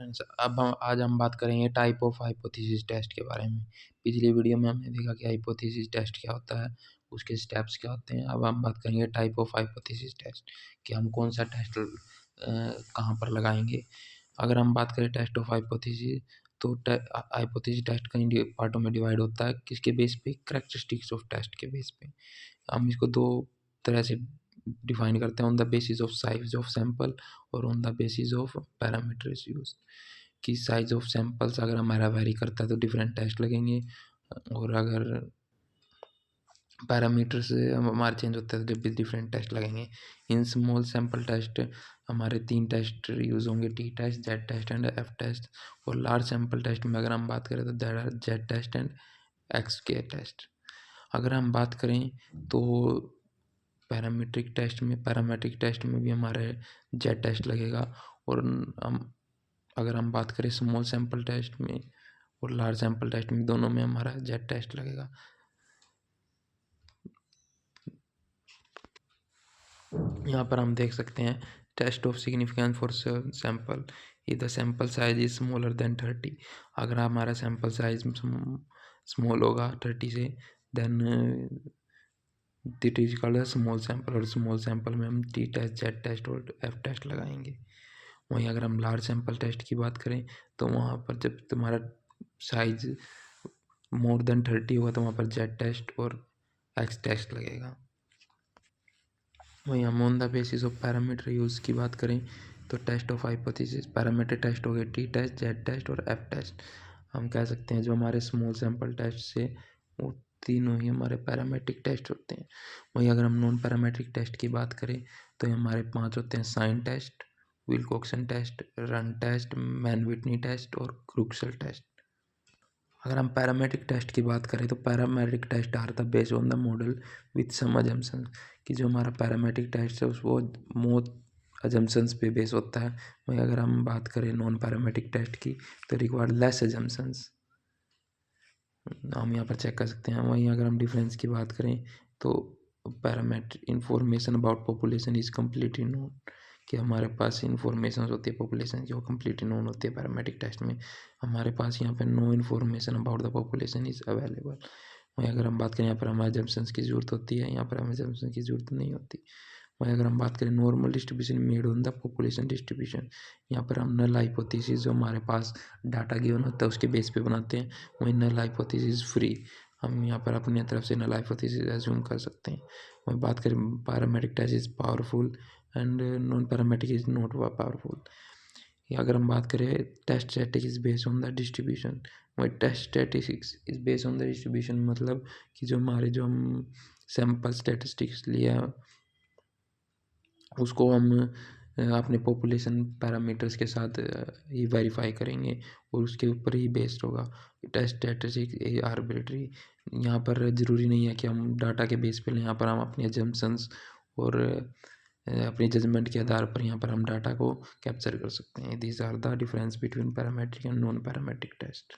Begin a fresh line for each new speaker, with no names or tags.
Friends, अब हम आज बात करेंगे टाइप ऑफ हाइपोथेसिस टेस्ट के बारे में। पिछली वीडियो में हमने देखा कि हाइपोथेसिस टेस्ट क्या होता है, उसके स्टेप्स क्या होते हैं। अब हम बात करेंगे टाइप ऑफ हाइपोथेसिस टेस्ट कि हम कौन सा टेस्ट कहाँ पर लगाएंगे। अगर हम बात करें टेस्ट ऑफ हाइपोथेसिस, तो हाइपोथेसिस टेस्ट कई पार्टों में डिवाइड होता है। किसके बेस पे? करेक्टरिस्टिक्स ऑफ टेस्ट के बेस पे। हम इसको दो तरह से डिफाइन करते हैं, on the basis of size of sample और on the basis of parameters use. कि साइज ऑफ सैंपल्स अगर हमारा वेरी करता है तो डिफरेंट टेस्ट लगेंगे, और अगर पैरामीटर्स हमारे चेंज होता है तो डिफरेंट टेस्ट लगेंगे। इन स्मॉल सैंपल टेस्ट हमारे 3 टेस्ट यूज़ होंगे, t test, z test and f test. और लार्ज सैंपल टेस्ट में अगर हम बात करें तो there are z test and x के टेस्ट। अगर हम बात करें तो पैरामीट्रिक टेस्ट में भी हमारे जेड टेस्ट लगेगा। और अगर हम बात करें स्मॉल सैंपल टेस्ट में और लार्ज सैंपल टेस्ट में, दोनों में हमारा जेड टेस्ट लगेगा। यहाँ पर हम देख सकते हैं test of significance for sample, if the sample size is smaller than 30। अगर हमारा सैंपल साइज स्मॉल होगा 30 से, then it is called small sample. और स्मॉल सैंपल में हम टी टेस्ट, जेड टेस्ट और एफ टेस्ट लगाएंगे। वहीं अगर हम लार्ज सैंपल टेस्ट की बात करें तो वहाँ पर जब तुम्हारा साइज मोर देन 30 होगा तो वहाँ पर जेड टेस्ट और एक्स टेस्ट लगेगा। वहीं हम on the basis of parameter use की बात करें तो test of hypothesis parameter test हो गए टी टेस्ट, जेड टेस्ट और एफ टेस्ट। हम कह सकते हैं जो हमारे स्मॉल सैंपल टेस्ट से वो तीनों ही हमारे पैरामेट्रिक टेस्ट होते हैं। वहीं अगर हम नॉन पैरामेट्रिक टेस्ट की बात करें तो हमारे 5 होते हैं: sign test, Wilcoxon test, run test, Mann Whitney test और क्रूक्सल टेस्ट। अगर हम पैरामेट्रिक टेस्ट की बात करें तो parametric test are the based on the model with some assumption. कि जो हमारा पैरामेट्रिक टेस्ट है वो मोस्ट अजम्पशंस पे बेस होता है। वहीं अगर हम बात करें नॉन पैरामेट्रिक टेस्ट की तो रिक्वायर्ड लेस अजम्पशंस। हम यहाँ पर चेक कर सकते हैं। वहीं अगर हम डिफरेंस की बात करें तो parametric information about population is completely known. कि हमारे पास इंफॉर्मेशन होती है पॉपुलेशन की, वो कम्प्लीटली नोन होती है। पैरामेट्रिक टेस्ट में हमारे पास यहाँ पे no information about the population is available. वहीं अगर हम बात करें यहाँ पर हमें अजम्पशंस की ज़रूरत होती है, यहाँ पर हमें अजम्पशन की ज़रूरत नहीं होती। वहीं अगर हम बात करें normal distribution made on the population distribution, यहाँ पर हम नल हाइपोथेसिस जो हमारे पास डाटा गिवन होता है उसके बेस पे बनाते हैं। वहीं नल हाइपोथेसिस फ्री, हम यहाँ पर अपनी तरफ से नल हाइपोथेसिस एज्यूम कर सकते हैं। वहीं बात करें parametric test is powerful and non parametric is not powerful. या अगर हम बात करें test statistics is based on the distribution, वही test statistics is based on the distribution मतलब कि जो हम सैंपल स्टैटिस्टिक्स लिया उसको हम अपने पॉपुलेशन पैरामीटर्स के साथ ही वेरीफाई करेंगे और उसके ऊपर ही बेस्ड होगा। टेस्ट स्टैटिस्टिक्स आर्बिट्री, यहाँ पर ज़रूरी नहीं है कि हम डाटा के बेस पे लें। यहाँ पर हम अपने एजम्पशंस और अपनी जजमेंट के आधार पर यहाँ पर हम डाटा को कैप्चर कर सकते हैं। These are the difference between parametric and non parametric test.